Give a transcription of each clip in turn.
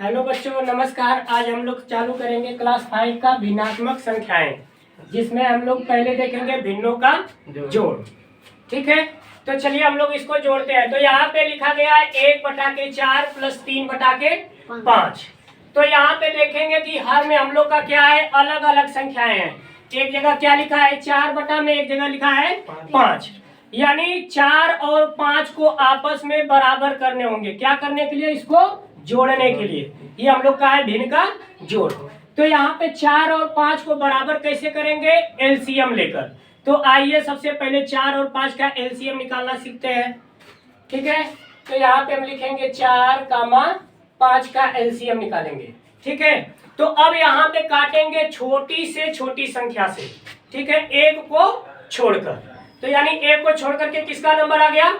Hello बच्चों, नमस्कार। आज हम लोग चालू करेंगे क्लास 5 का भिन्नात्मक संख्याएं, जिसमें हम लोग पहले देखेंगे भिन्नों का जोड़। ठीक है, तो चलिए हम लोग इसको जोड़ते हैं। तो यहाँ पे लिखा गया है 1/4 प्लस 3/5। तो यहाँ पे देखेंगे कि हर में हम लोग का क्या है, अलग अलग संख्याएं हैं। एक जगह क्या लिखा है 4 में, एक जगह लिखा है 5। यानी 4 और 5 को आपस में बराबर करने होंगे। क्या करने के लिए? इसको जोड़ने के लिए। ये हम लोग का है भिन्न का जोड़। तो यहाँ पे 4 और 5 को बराबर कैसे करेंगे? एलसीएम लेकर। तो आइए सबसे पहले 4 और 5 का एलसीएम निकालना सीखते हैं। ठीक है, तो यहाँ पे हम लिखेंगे 4, 5 का एलसीएम निकालेंगे। ठीक है, तो अब यहाँ पे काटेंगे छोटी से छोटी संख्या से। ठीक है, एक को छोड़कर। तो यानी एक को छोड़ करके किसका नंबर आ गया?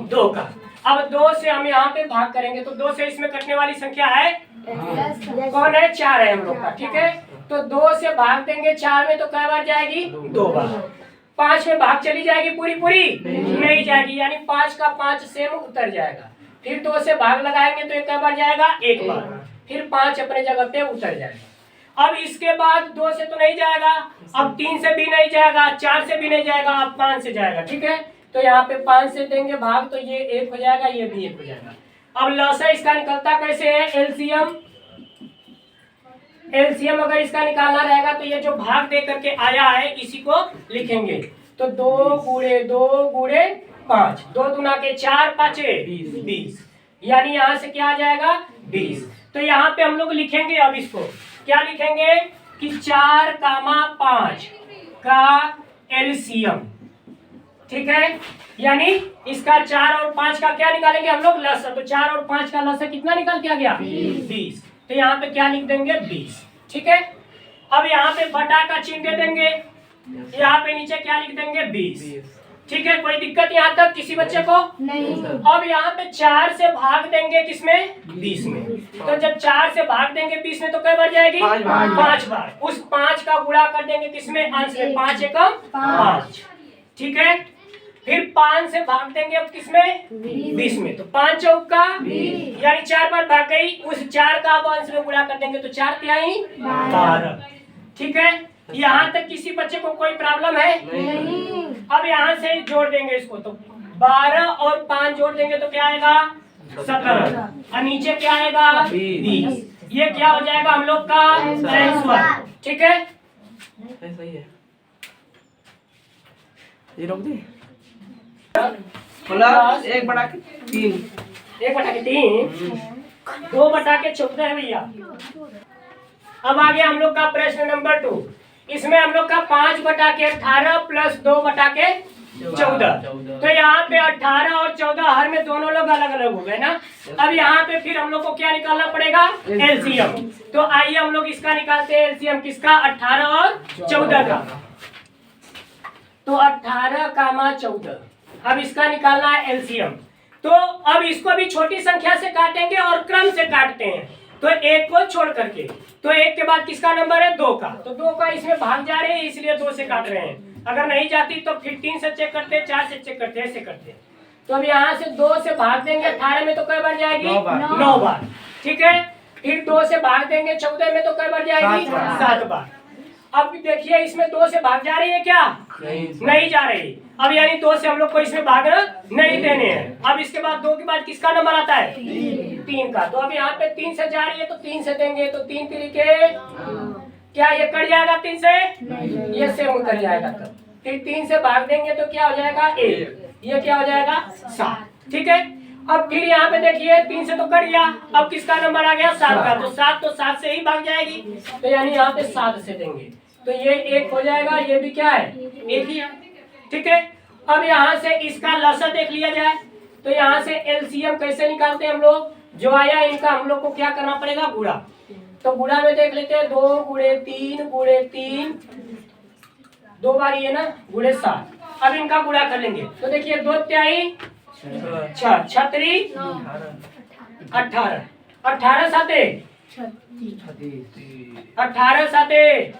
2 का। अब 2 से हम यहाँ पे भाग करेंगे, तो 2 से इसमें कटने वाली संख्या है कौन है? 4 है हम लोग का। ठीक है, तो 2 से भाग देंगे 4 में, तो कै बार जाएगी? 2 बार। 5 में भाग चली जाएगी पूरी पूरी? नहीं जाएगी, यानी 5 का 5 सेम उतर जाएगा। फिर 2 से भाग लगाएंगे तो कै बार जाएगा? 1 बार। फिर 5 अपने जगह पे उतर जाएगा। अब इसके बाद 2 से तो नहीं जाएगा, अब 3 से भी नहीं जाएगा, 4 से भी नहीं जाएगा, अब 5 से जाएगा। ठीक है, तो यहाँ पे 5 से देंगे भाग, तो ये 1 हो जाएगा, ये भी 1 हो जाएगा। अब लसा इसका निकलता कैसे है? एलसीएम। एलसीएम अगर इसका निकालना रहेगा तो ये जो भाग दे करके आया है इसी को लिखेंगे। तो 2 गुणे 2 गुणे 5, 2 दूना के 4, 5 20। यानी यहाँ से क्या आ जाएगा? 20। तो यहाँ पे हम लोग लिखेंगे, अब इसको क्या लिखेंगे कि 4, 5 का एलसीएम। ठीक है, यानी इसका 4 और 5 का क्या निकालेंगे हम लोग? लसा। तो 4 और 5 का लसा कितना निकल के आ गया? 20। तो यहाँ पे क्या लिख देंगे? 20। ठीक है, अब यहाँ पे बटा का चिन्ह दे देंगे, यहाँ पे नीचे क्या लिख देंगे? 20। ठीक है, कोई दिक्कत यहाँ तक किसी बच्चे को? नहीं। अब यहाँ पे 4 से भाग देंगे किसमें? 20 में। तो जब 4 से भाग देंगे 20 में, तो कै बार जाएगी? 5 बार। उस 5 का गुणा कर देंगे किसमें? अंश में। 5 एकम 5। ठीक है, फिर 5 से भाग देंगे अब किसमें? 20 में। तो 5 चौका, यानी 4 बार भाग गई। उस 4 का अब अंश में गुणा कर देंगे, तो 4 तिहाई 12। ठीक है, यहाँ तक किसी बच्चे को कोई प्रॉब्लम है? नहीं। अब यहाँ से जोड़ देंगे इसको, तो 12 और 5 जोड़ देंगे तो क्या आएगा? 17। और नीचे क्या आएगा? 20। ये क्या हो जाएगा हम लोग का? आंसर। ठीक है, सही है। ये रोक दे। 1/3। 1/3 2/14 है भैया। अब आ गया हम लोग का प्रश्न नंबर 2। इसमें हम लोग का 5/18 प्लस 2/14। तो यहाँ पे 18 और 14 हर में दोनों लोग अलग अलग हो गए ना। अब यहाँ पे फिर हम लोग को क्या निकालना पड़ेगा? एलसीएम। तो आइए हम लोग इसका निकालते हैं एलसीएम। किसका? 18 और 14 का। तो 18, 14। अब इसका निकालना है एलसीएम। तो अब इसको भी छोटी संख्या से काटेंगे और क्रम से काटते हैं। तो 1 को छोड़ करके, तो 1 के बाद किसका नंबर है? 2 का। तो 2 का इसमें भाग जा रहे हैं, इसलिए 2 से काट रहे हैं। अगर नहीं जाती तो फिर 3 से चेक करते, 4 से चेक करते, ऐसे करते। तो अब यहाँ से 2 से भाग देंगे 18 में, तो कै बार जाएगी? 9 बार। ठीक है, फिर 2 से भाग देंगे 14 में, तो कै बार जाएगी? 7 बार। अब देखिए इसमें 2 से भाग जा रही है क्या? नहीं जा रही। अब यानी 2 से हम लोग को इसमें भाग नहीं देने हैं। अब इसके बाद 2 के बाद किसका नंबर आता है? 3 का। तो अब यहाँ पे 3 से जा रही है, तो 3 से देंगे, तो 3 तरीके क्या ये कट जाएगा? 3 से ये सेम उतर जाएगा। तब फिर 3 से भाग देंगे तो क्या हो जाएगा? 1। ये क्या हो जाएगा? 7। ठीक है, अब फिर यहाँ पे देखिए 3 से तो कट गया, अब किसका नंबर आ गया? 7 का। तो 7 से ही भाग जाएगी, तो यानी यहाँ पे 7 से देंगे, तो ये 1 हो जाएगा। ये भी क्या है? 1 ही है। ठीक है, अब यहाँ से इसका लसा देख लिया जाए। तो यहाँ से एलसीएम कैसे निकालते हैं हम लोग? जो आया इनका हम लोग को क्या करना पड़ेगा? गुणा। तो गुणा में देख लेते हैं, 2 गुणे 3 गुणे 3, 2 बार ये ना, गुणे 7। अब इनका गुणा कर लेंगे, तो देखिए 2 तिहाई 6, 36 18, 18 साते 18 साते।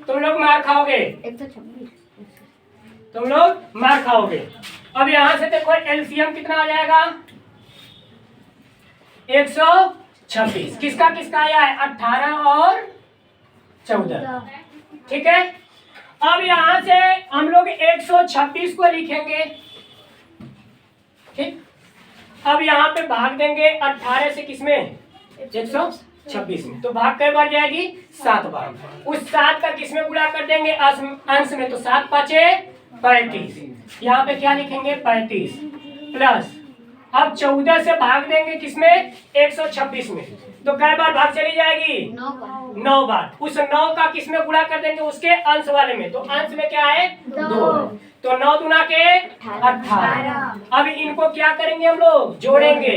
तुम लोग मार खाओगे, तुम लोग मार खाओगे। अब यहाँ से देखो एलसीएम कितना आ जाएगा? 26। किसका किसका आया है? 18 और 14। ठीक है, अब यहां से हम लोग 126 को लिखेंगे। ठीक, अब यहाँ पे भाग देंगे 18 से किसमें? 126 में। तो भाग कई बार जाएगी? 7 बार। उस 7 का किसमें गुणा कर देंगे? अंश में। तो 7 पाँचे 35। यहाँ पे क्या लिखेंगे? 35 प्लस, अब 14 से भाग देंगे किसमें? 126 में। तो कई बार भाग चली जाएगी? 9 बार। उस 9 का किसमें गुणा कर देंगे? उसके अंश वाले में। तो अंश में क्या है? 2। तो 9 दूना के 18। अब इनको क्या करेंगे हम लोग? जोड़ेंगे।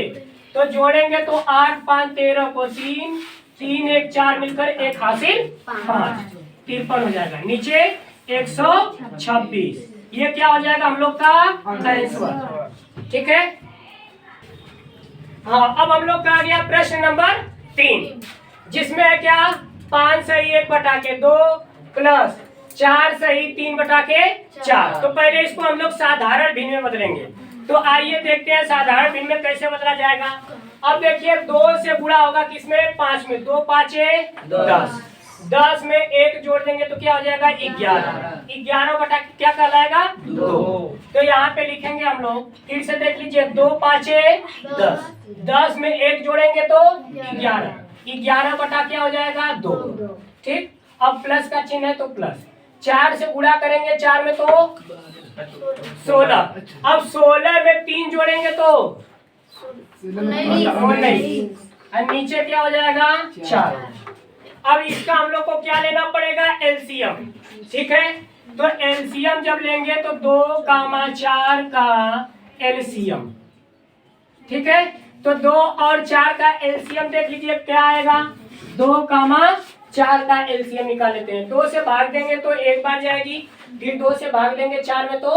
तो जोड़ेंगे तो 8 5 13 को 3 3 1 4 मिलकर 1 हासिल 5, 53 हो जाएगा। नीचे 126। ये क्या हो जाएगा हम लोग का आंसर? ठीक है। हाँ, अब हम लोग का आ गया प्रश्न नंबर 3, जिसमें है क्या? 5 सही 1 बटा के 2 प्लस 4 सही 3 बटा के 4। तो पहले इसको हम लोग साधारण भिन्न में बदलेंगे। तो आइए देखते हैं साधारण भिन्न में कैसे बदला जाएगा। अब देखिए 2 से गुणा होगा किसमें? 5 में। 2 पाँचे 10। 10 में 1 जोड़ देंगे तो क्या हो जाएगा? 11। 11 बटा क्या कहलाएगा? 2। तो यहाँ पे लिखेंगे हम लोग, फिर से देख लीजिए, 2 पाँचे 10। 10 में 1 जोड़ेंगे तो 11। 11 बटा क्या हो जाएगा? 2। ठीक, अब प्लस का चिन्ह है तो प्लस। 4 से गुणा करेंगे 4 में तो 16। अब 16 में 3 जोड़ेंगे तो 19। और नीचे क्या हो जाएगा? 4। अब इसका हम लोग को क्या लेना पड़ेगा? एलसीएम। ठीक है, तो एलसीएम जब लेंगे तो 2, 4 का एलसीएम। ठीक है, तो 2 और 4 का एलसीएम देख लीजिए क्या आएगा? 2, 4 का एलसीएम निकाल लेते हैं। 2 से भाग देंगे तो 1 बार जाएगी, फिर 2 से भाग देंगे 4 में तो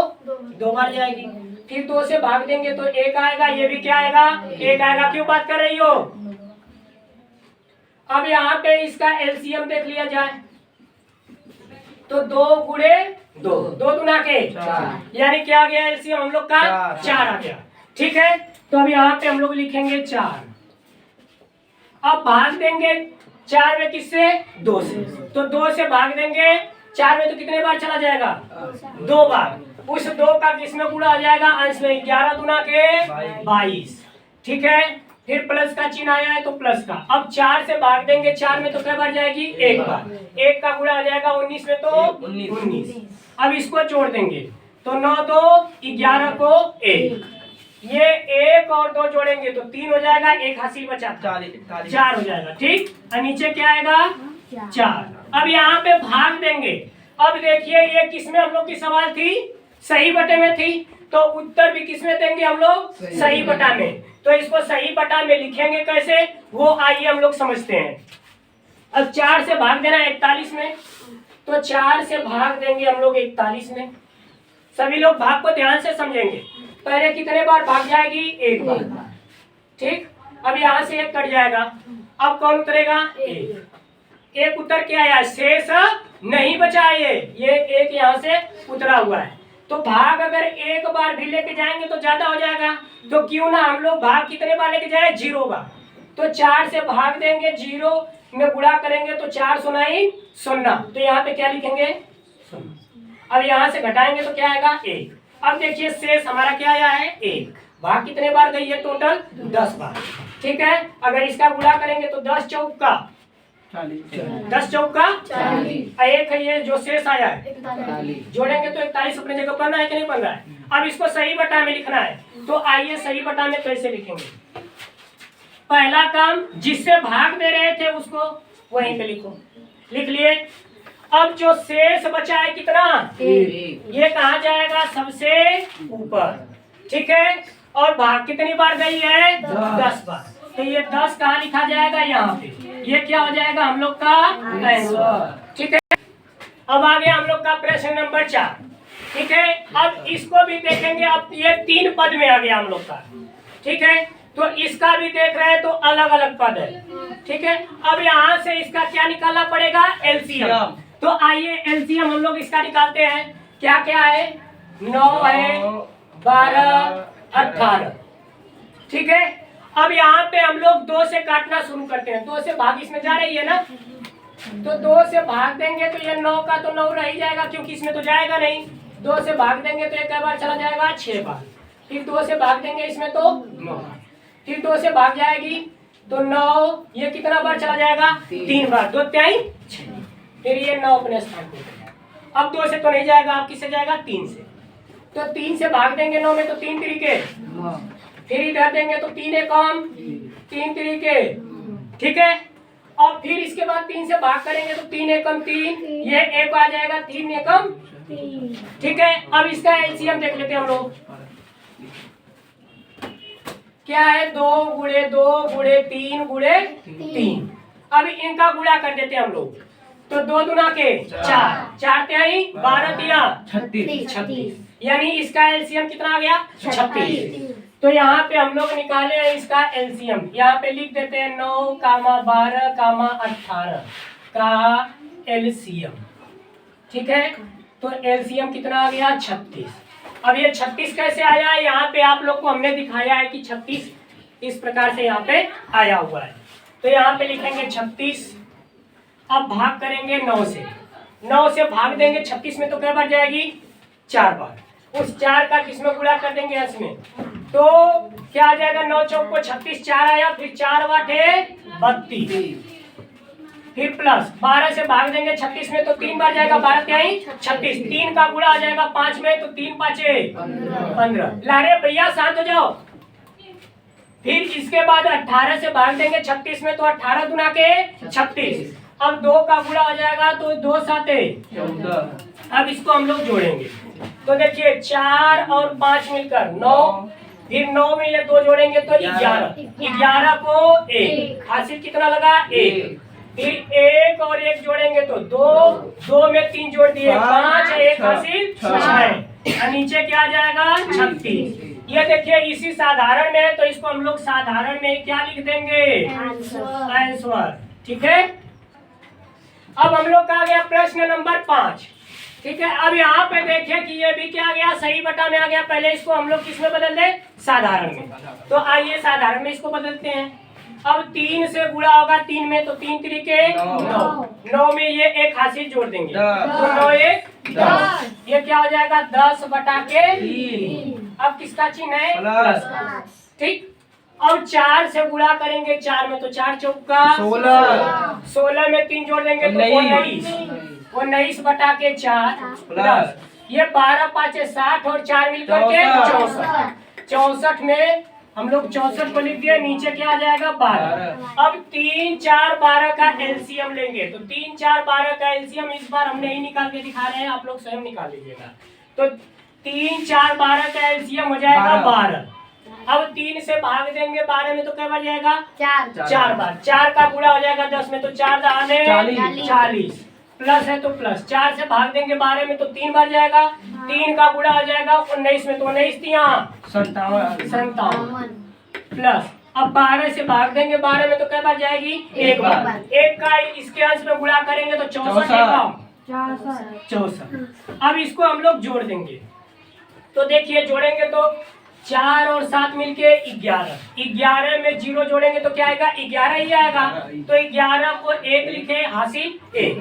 2 बार जाएगी, फिर 2 से भाग देंगे तो 1 आएगा। ये भी क्या आएगा? 1 आएगा। क्यों बात कर रही हो? अब यहाँ पे इसका एलसीएम देख लिया जाए तो 2 गुणे 2, 2 दूना के 4, यानी क्या आ गया? एलसीएम हम लोग का 4 आ गया। ठीक है, तो अब यहाँ पे हम लोग लिखेंगे 4। अब भाग देंगे 4 में किससे? 2 से। तो 2 से भाग देंगे 4 में तो कितने बार चला जाएगा? 2 बार। उस 2 का किसमें गुणा हो जाएगा? अंश में। 11 दूना के 22। ठीक है, फिर प्लस का चिन्ह आया है तो प्लस का। अब 4 से भाग देंगे 4 में तो क्या बार जाएगी? 1 बार। 1 का गुणा हो जाएगा 19 में तो 19। अब इसको जोड़ देंगे तो 9 2 11 को 1। ये 1 और 2 जोड़ेंगे तो 3 हो जाएगा। 1 हासिल बचा 4 हो जाएगा। ठीक, और नीचे क्या आएगा? 4। अब यहाँ पे भाग देंगे। अब देखिए ये किसमें हम लोग की सवाल थी? सही बटे में थी, तो उत्तर भी किसमें देंगे हम लोग? सही बटा में। तो इसको सही बटा में लिखेंगे कैसे, वो आइए हम लोग समझते हैं। अब 4 से भाग देना 41 में, तो 4 से भाग देंगे हम लोग 41 में। सभी लोग भाग को ध्यान से समझेंगे। पहले कितने बार भाग जाएगी? 1 बार। ठीक, अब यहाँ से 1 कट जाएगा। अब कौन उतरेगा? 1 उतर के आया, शेष नहीं बचा है। ये 1 यहाँ से उतरा हुआ है। तो भाग अगर 1 बार भी लेके जाएंगे तो ज्यादा हो जाएगा, तो क्यों ना हम लोग भाग कितने बार लेके जाए? 0 बार। तो 4 से भाग देंगे, 0 में गुणा करेंगे तो 4 सुनाई 0। तो यहाँ पे क्या लिखेंगे? 0। अब यहाँ से घटाएंगे तो क्या आएगा? 1। अब देखिए शेष हमारा क्या आया है? 1। भाग कितने बार गई है? टोटल 10 बार। ठीक है, अगर इसका गुणा करेंगे तो 10 चौका 10 चौका 40। एक है ये जो शेष आया है, जोड़ेंगे तो 41 अपने जगह बन रहा है कि नहीं बन रहा है? अब इसको सही बटा में लिखना है, तो आइए सही बटा में कैसे लिखेंगे। पहला काम, जिससे भाग दे रहे थे उसको वहीं पे लिखो। लिख लिए। अब जो शेष बचा है कितना? 1। ये कहाँ जाएगा? सबसे ऊपर। ठीक है, और भाग कितनी बार गई है? 10 बार। तो ये 10 कहाँ लिखा जाएगा? यहाँ पे। ये क्या हो जाएगा हम लोग का आंसर। ठीक है, अब आ गया हम लोग का प्रश्न नंबर 4। ठीक है, अब इसको भी देखेंगे। अब ये 3 पद में आ गया हम लोग का। ठीक है, तो इसका भी देख रहे हैं तो अलग अलग पद है। ठीक है, अब यहाँ से इसका क्या निकालना पड़ेगा? एलसीएम। तो आइए एलसीएम हम लोग इसका निकालते हैं। क्या क्या है? 9 है, 12, 18। ठीक है, अब यहाँ पे हम लोग 2 से काटना शुरू करते हैं। 2 से भाग इसमें जा रही है ना, तो 2 से भाग देंगे तो ये 9 का तो 9 रह ही जाएगा, क्योंकि इसमें तो जाएगा नहीं। 2 से भाग देंगे तो ये कै बार चला जाएगा, 6 बार। फिर 2 से भाग देंगे इसमें तो 9, फिर 2 से भाग जाएगी तो 9, ये कितना बार चला जाएगा, 3 बार। 2 तिहाई 6, फिर ये 9 अपने स्थान पे। अब 2 से तो नहीं जाएगा, अब किससे जाएगा, 3 से। तो 3 से भाग देंगे 9 में तो 3 तरीके, फिर इधर देंगे तो 3 एकम 3 तरीके, ठीक है। और फिर इसके बाद 3 से भाग करेंगे तो 3 एकम 3, ये एक आ जाएगा 3 एकम, ठीक है। अब इसका एलसीएम देख लेते हैं हम लोग, क्या है, 2 गुणे 2 गुणे 3 गुणे 3। अब इनका गुणा कर देते हैं हम लोग, तो 2 दूना के 4, 4 तिहाई 12 तिया 36, यानी इसका एलसीएम कितना आ गया, 36। तो यहाँ पे हम लोग निकाले हैं इसका एलसीएम, यहाँ पे लिख देते हैं 9, 12, 18 का एलसीएम, ठीक है। तो एलसीएम कितना आ गया, 36। अब ये 36 कैसे आया है, यहाँ पे आप लोग को हमने दिखाया है कि 36 इस प्रकार से यहाँ पे आया हुआ है। तो यहाँ पे लिखेंगे 36, अब भाग करेंगे 9 से, 9 से भाग देंगे 36 में तो कै बार जाएगी, 4 बार। उस 4 का किसमें गुणा कर देंगे, इसमें, तो क्या आ जाएगा, 9 चौक को 36, 4 आया, फिर 4 बाटे 32, फिर प्लस 12 से भाग देंगे 36 में तो 3 बार जाएगा, 12 तिहाई 36, 3 का गुणा आ जाएगा 5 में तो 3 पाँचे 15। लारे भैया शांत हो जाओ। फिर इसके बाद 18 से भाग देंगे 36 में तो 18 दूना के 36, अब 2 का गुणा हो जाएगा तो 2 साते 14। अब इसको हम लोग जोड़ेंगे तो देखिए 4 और 5 मिलकर 9, फिर 9 में ये 2 जोड़ेंगे तो 11, 11 को 1, हासिल कितना लगा, 1। फिर 1 और 1 जोड़ेंगे तो 2, 2 में 3 जोड़ दिए 5, 1 हासिल 6, और नीचे क्या आ जाएगा, 36। ये देखिए इसी साधारण में है तो इसको हम लोग साधारण में क्या लिख देंगे, आंसर, ठीक है। अब हम लोग का आ गया प्रश्न नंबर 5, ठीक है। अब यहाँ पे देखिए कि ये भी क्या आ गया, सही बटा में आ गया। पहले इसको हम लोग किस में बदल दे, साधारण में। तो आइए साधारण में इसको बदलते हैं। अब 3 से गुणा होगा 3 में तो 3 तरीके 9, 9 में ये 1 हासिल जोड़ देंगे तो 9 1 10, ये क्या हो जाएगा, 10 बटा के 3। अब किसका चिन्ह है, प्लस, ठीक। अब 4 से गुणा करेंगे 4 में तो 4 चौका 16, 16 में 3 जोड़ देंगे तो 19 बटा के 4 प्लस ये 12 पाँचे 60 और 4 मिलकर के 64, 64 में हम लोग 64 को लिख दिए, नीचे क्या आ जाएगा 12। अब 3 4 12 का एलसीएम लेंगे तो 3 4 12 का एलसीएम इस बार हम नहीं निकाल के दिखा रहे हैं, आप लोग स्वयं निकाल लीजिएगा। तो 3 4 12 का एलसीएम हो जाएगा 12। अब 3 से भाग देंगे 12 में तो क्या बन जाएगा, 4 बार। 4 का गुणा हो जाएगा 10 में तो 4 दहाने 40, प्लस है तो प्लस। 4 से भाग देंगे 12 में तो 3 बार जाएगा, 3 का गुणा हो जाएगा 19 में तो 19 तिया 57, प्लस अब 12 से भाग देंगे 12 में तो क्या बार जाएगी, 1 बार। 1 का इसके अंश में गुणा करेंगे तो 64। अब इसको हम लोग जोड़ देंगे तो देखिए जोड़ेंगे तो 4 और 7 मिलके 11, 11 में 0 जोड़ेंगे तो क्या आएगा, 11 ही आएगा। तो 11 को 1 लिखे, हासिल 1।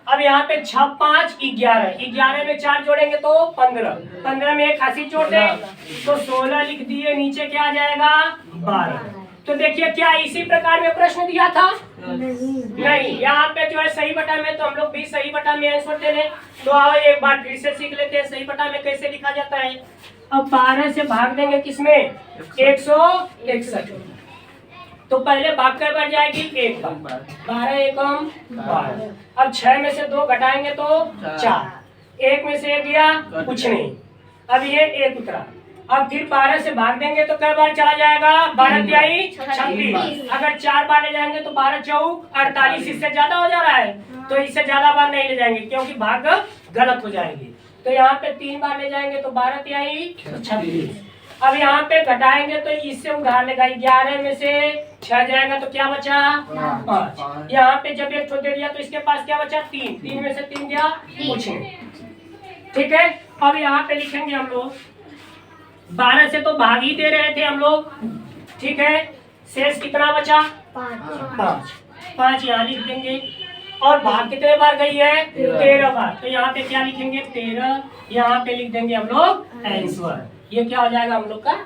अब यहाँ पे 6 5 11, 11 में 4 जोड़ेंगे तो 15, 15 में 1 हासिल जोड़ दें तो 16 लिख दिए, नीचे क्या आ जाएगा 12। तो देखिए क्या इसी प्रकार में प्रश्न दिया था, नहीं, यहाँ पे जो है सही बटा में तो हम लोग भी सही बटा में आंसर दे लें। तो आओ एक बार फिर से सीख लेते हैं सही बटा में कैसे लिखा जाता है। अब 12 से भाग देंगे किसमें, 161, तो पहले भाग कर बढ़ जाएगी 1 बार, 12 एकम 12। अब 6 में से 2 घटाएंगे तो 4, 1 में से 1 गया कुछ नहीं, अब ये 1 उतरा। अब फिर 12 से भाग देंगे तो कई बार चला जाएगा, 12 तिहाई 36। अगर 4 बार ले जाएंगे तो 12 चौक 48, इससे ज्यादा हो जा रहा है तो इससे ज्यादा बार नहीं ले जाएंगे क्योंकि भाग गलत हो जाएगी। तो यहाँ पे 3 बार ले जाएंगे तो 12 तिहाई 36। अब यहाँ पे घटाएंगे तो इससे उधार लेगा, 11 में से 6 जाएगा तो क्या बचा 5। यहाँ पे जब एक छोड़ दे दिया तो इसके पास क्या बचा 3, 3 में से 3 गया कुछ नहीं, ठीक है। अब यहाँ पे लिखेंगे हम लोग 12 से तो भाग ही दे रहे थे हम लोग, ठीक है। शेष कितना बचा? 5। 5 यहाँ लिख देंगे और भाग कितने बार गई है? 13 बार। तो यहाँ पे क्या लिखेंगे? 13। यहाँ पे लिख देंगे हम लोग आंसर। ये क्या हो जाएगा हम लोग का?